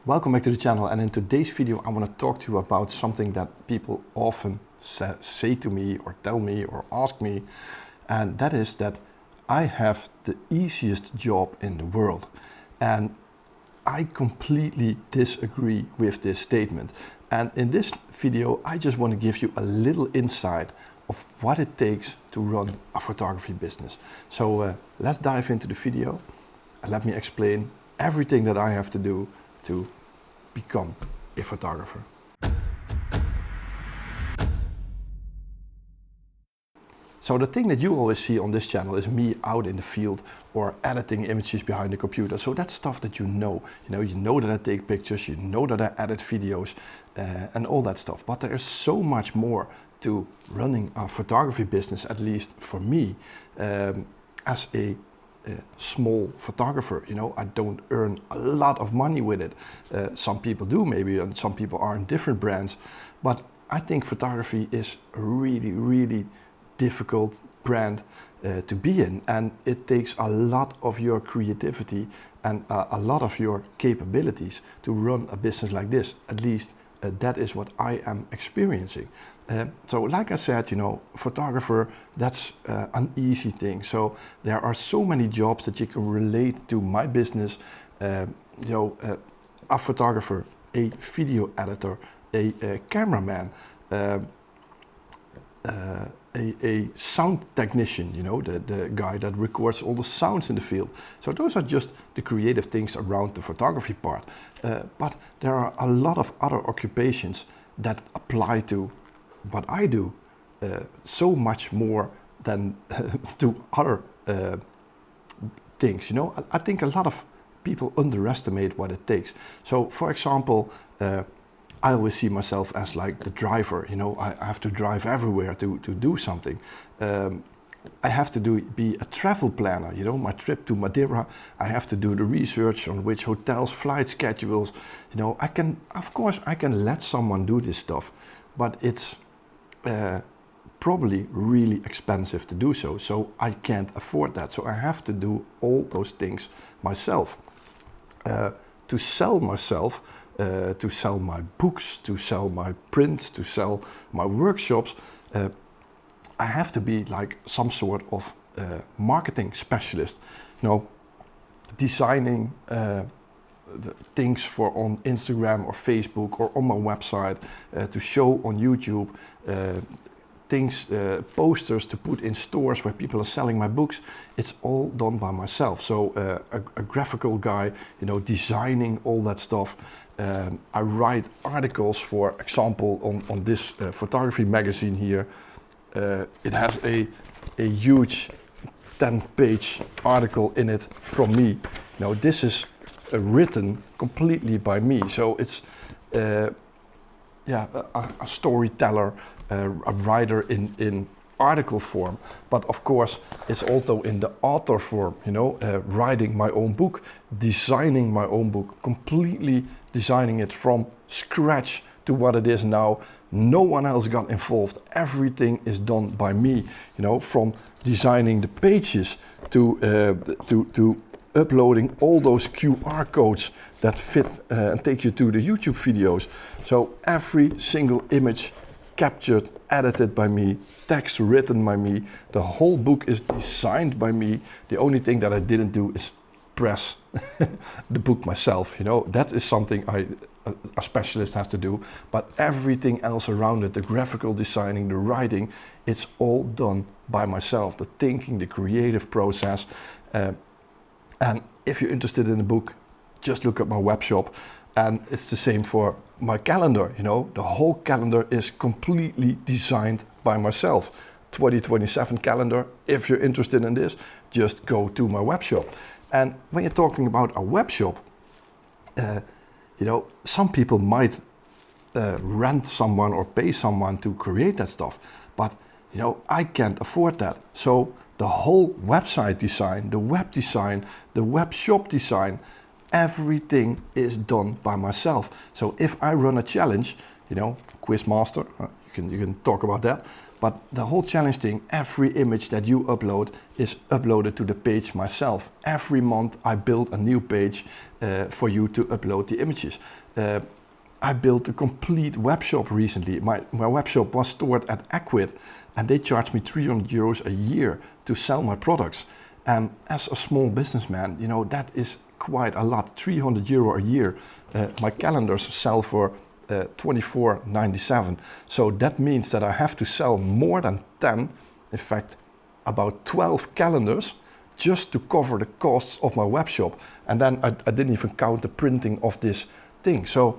Welcome back to the channel, and in today's video I want to talk to you about something that people often say to me or tell me or ask me, and that is that I have the easiest job in the world. And I completely disagree with this statement. And in this video I just want to give you a little insight of what it takes to run a photography business. So let's dive into the video and let me explain everything that I have to do to become a photographer. So the thing that you always see on this channel is me out in the field or editing images behind the computer. So that's stuff that you know. You know that I take pictures, you know that I edit videos and all that stuff. But there is so much more to running a photography business, at least for me, as a small photographer. I don't earn a lot of money with it. Some people do maybe, and some people are in different brands. But I think photography is a really difficult brand to be in, and it takes a lot of your creativity and a lot of your capabilities to run a business like this. At least that is what I am experiencing. So like I said, photographer, that's an easy thing. So there are so many jobs that you can relate to my business. A photographer, a video editor, a cameraman, a sound technician, the guy that records all the sounds in the field. So those are just the creative things around the photography part. But there are a lot of other occupations that apply to what I do, so much more than to other things. I think a lot of people underestimate what it takes. So for example, I always see myself as like the driver. I have to drive everywhere to do something. I have to be a travel planner. My trip to Madeira, I have to do the research on which hotels, flight schedules. Of course I can let someone do this stuff, but it's probably really expensive to do so. So I can't afford that. So I have to do all those things myself. To sell myself, to sell my books, to sell my prints, to sell my workshops, I have to be like some sort of marketing specialist. Designing the things on Instagram or Facebook or on my website, to show on YouTube, posters to put in stores where people are selling my books. It's all done by myself. So a graphical guy, designing all that stuff. I write articles, for example, on this photography magazine here. It has a huge 10-page article in it from me. This is written completely by me. So it's a storyteller, a writer in article form, but of course it's also in the author form, writing my own book, designing my own book, completely designing it from scratch to what it is now. No one else got involved. Everything is done by me, from designing the pages to uploading all those QR codes that fit and take you to the YouTube videos. So every single image captured, edited by me, text written by me. The whole book is designed by me. The only thing that I didn't do is press the book myself. That is something a specialist has to do. But everything else around it, the graphical designing, the writing, it's all done by myself. The thinking, the creative process. And if you're interested in the book, just look at my web shop. And it's the same for my calendar. The whole calendar is completely designed by myself. 2027 calendar. If you're interested in this, just go to my web shop. And when you're talking about a web shop, some people might rent someone or pay someone to create that stuff. But I can't afford that. So the whole website design, the web design, the web shop design, everything is done by myself. So if I run a challenge, Quizmaster, you can talk about that. But the whole challenge thing, every image that you upload is uploaded to the page myself. Every month I build a new page for you to upload the images. I built a complete web shop recently. My web shop was stored at Acquid, and they charged me €300 a year to sell my products. And as a small businessman, you know, that is quite a lot, €300 a year. My calendars sell for $24.97. So that means that I have to sell more than 10, in fact, about 12 calendars just to cover the costs of my web shop. And then I didn't even count the printing of this thing. So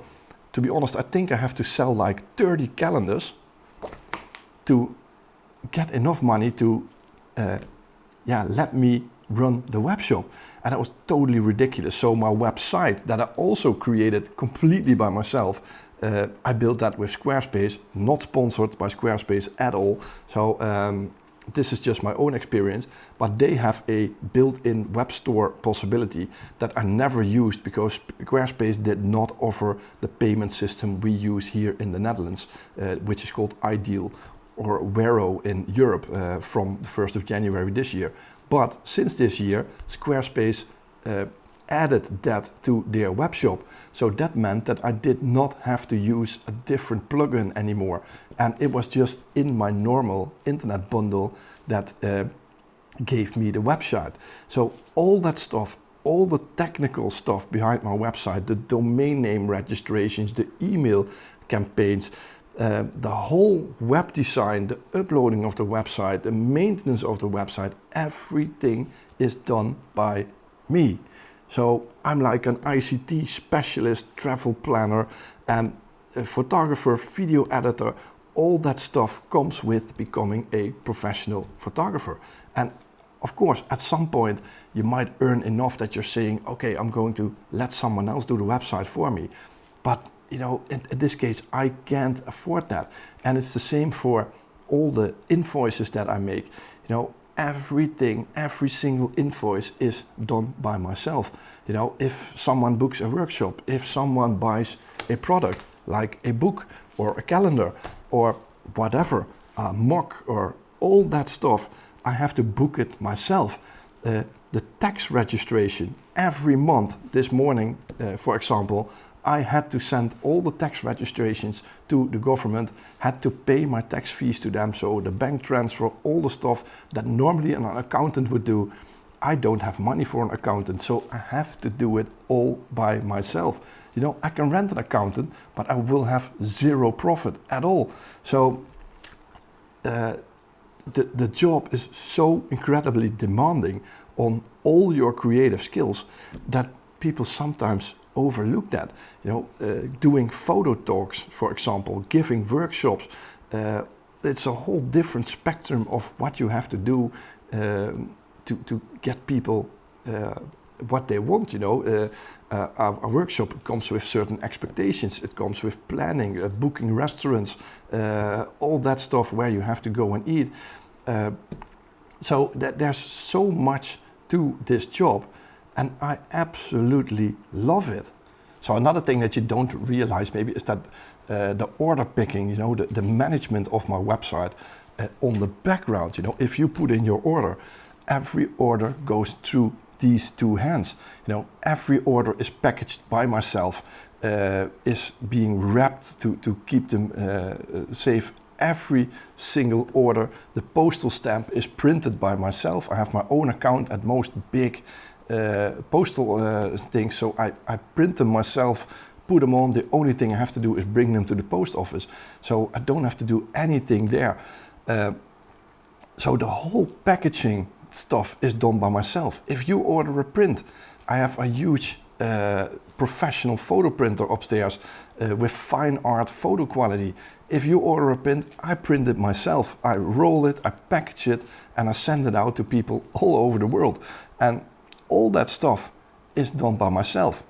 to be honest, I think I have to sell like 30 calendars to get enough money to let me run the web shop. And that was totally ridiculous. So my website that I also created completely by myself, I built that with Squarespace, not sponsored by Squarespace at all. So this is just my own experience, but they have a built-in web store possibility that I never used because Squarespace did not offer the payment system we use here in the Netherlands, which is called Ideal or Wero in Europe from the 1st of January this year. But since this year, Squarespace added that to their web shop. So that meant that I did not have to use a different plugin anymore. And it was just in my normal internet bundle that gave me the website. So all that stuff, all the technical stuff behind my website, the domain name registrations, the email campaigns, the whole web design, the uploading of the website, the maintenance of the website, everything is done by me. So I'm like an ICT specialist, travel planner, and a photographer, video editor. All that stuff comes with becoming a professional photographer. And of course, at some point, you might earn enough that you're saying, okay, I'm going to let someone else do the website for me. But you know, in this case, I can't afford that. And it's the same for all the invoices that I make. You know, everything, every single invoice is done by myself. You know, if someone books a workshop, if someone buys a product like a book or a calendar or whatever, a mug or all that stuff, I have to book it myself. The tax registration every month, this morning, for example, I had to send all the tax registrations to the government, had to pay my tax fees to them, so the bank transfer, all the stuff that normally an accountant would do. I don't have money for an accountant, so I have to do it all by myself. You know, I can rent an accountant, but I will have zero profit at all. So the job is so incredibly demanding on all your creative skills that people sometimes overlook that. You know, doing photo talks, for example, giving workshops, it's a whole different spectrum of what you have to do to get people what they want. You know, a workshop comes with certain expectations. It comes with planning, booking restaurants, all that stuff where you have to go and eat. So there's so much to this job, and I absolutely love it. So another thing that you don't realize maybe is that the order picking, you know, the management of my website on the background, you know, if you put in your order, every order goes through these two hands. You know, every order is packaged by myself, is being wrapped to keep them safe. Every single order, the postal stamp is printed by myself. I have my own account at most big postal things, so I print them myself, put them on. The only thing I have to do is bring them to the post office, so I don't have to do anything there. So the whole packaging stuff is done by myself. If you order a print, I have a huge professional photo printer upstairs with fine art photo quality. If you order a print, I print it myself. I roll it, I package it, and I send it out to people all over the world. And all that stuff is done by myself.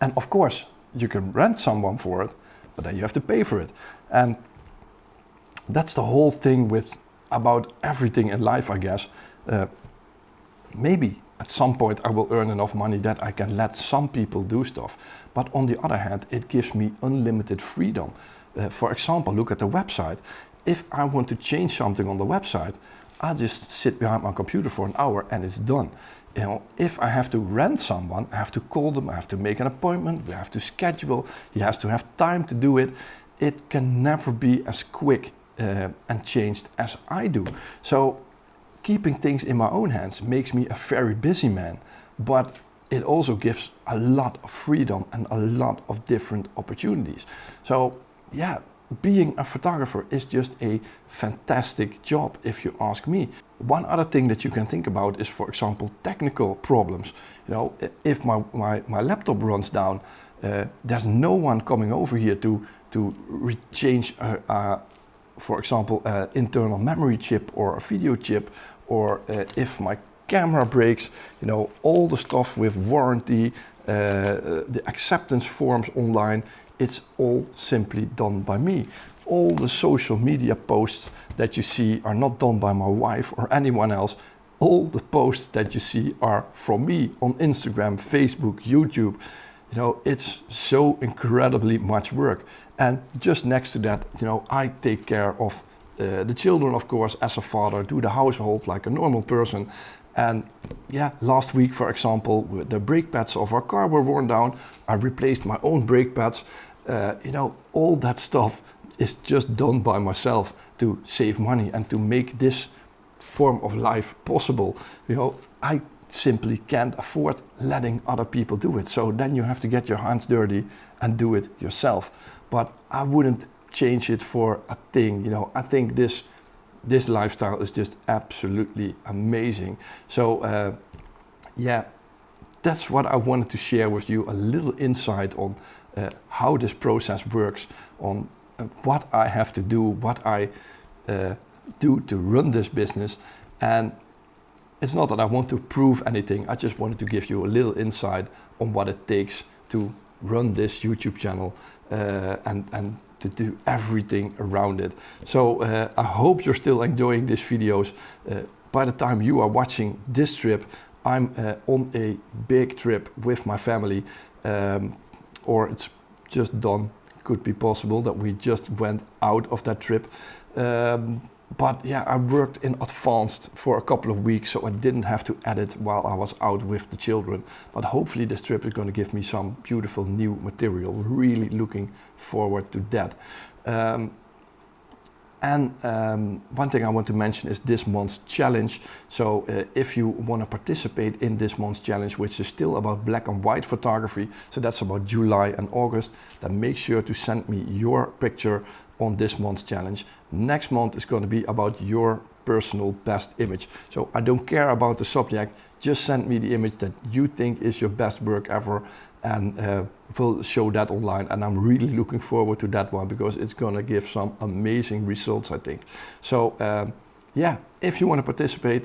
And of course, you can rent someone for it, but then you have to pay for it. And that's the whole thing with about everything in life, I guess. Maybe at some point I will earn enough money that I can let some people do stuff. But on the other hand, it gives me unlimited freedom. For example, look at the website. If I want to change something on the website, I'll just sit behind my computer for an hour and it's done. you know, if I have to rent someone, I have to call them, I have to make an appointment, we have to schedule, he has to have time to do it. It can never be as quick and changed as I do. So keeping things in my own hands makes me a very busy man, but it also gives a lot of freedom and a lot of different opportunities. So yeah, being a photographer is just a fantastic job if you ask me. One other thing that you can think about is, for example, technical problems. You know, if my laptop runs down, there's no one coming over here to change, for example, internal memory chip or a video chip, or if my camera breaks, you know, all the stuff with warranty, the acceptance forms online, it's all simply done by me. All the social media posts that you see are not done by my wife or anyone else. All the posts that you see are from me on Instagram, Facebook, YouTube. You know, it's so incredibly much work. And just next to that, you know, I take care of the children, of course, as a father, do the household like a normal person. And yeah, last week, for example, the brake pads of our car were worn down. I replaced my own brake pads. You know, all that stuff is just done by myself to save money and to make this form of life possible. You know, I simply can't afford letting other people do it. So then you have to get your hands dirty and do it yourself. But I wouldn't change it for a thing. You know, I think this lifestyle is just absolutely amazing. So yeah, that's what I wanted to share with you, a little insight on how this process works, on what I have to do, what I do to run this business. And it's not that I want to prove anything, I just wanted to give you a little insight on what it takes to run this YouTube channel and to do everything around it. So I hope you're still enjoying these videos. By the time you are watching this trip, I'm on a big trip with my family, or it's just done. Could be possible that we just went out of that trip. But yeah, I worked in advance for a couple of weeks, so I didn't have to edit while I was out with the children. But hopefully this trip is going to give me some beautiful new material. Really looking forward to that. One thing I want to mention is this month's challenge. So if you want to participate in this month's challenge, which is still about black and white photography, so that's about July and August, then make sure to send me your picture on this month's challenge. Next month is going to be about your personal best image. So I don't care about the subject, just send me the image that you think is your best work ever, and we'll show that online. And I'm really looking forward to that one because it's going to give some amazing results, I think. So yeah, if you want to participate,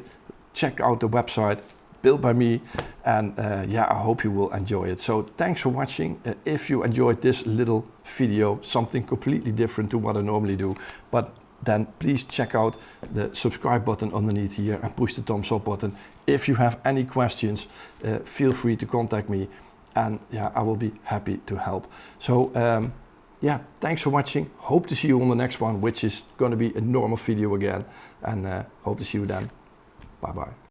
check out the website built by me, and yeah, I hope you will enjoy it. So thanks for watching. If you enjoyed this little video, something completely different to what I normally do, but then please check out the subscribe button underneath here and push the thumbs up button. If you have any questions, feel free to contact me, and yeah, I will be happy to help. So yeah, thanks for watching. Hope to see you on the next one, which is going to be a normal video again, and hope to see you then. Bye bye.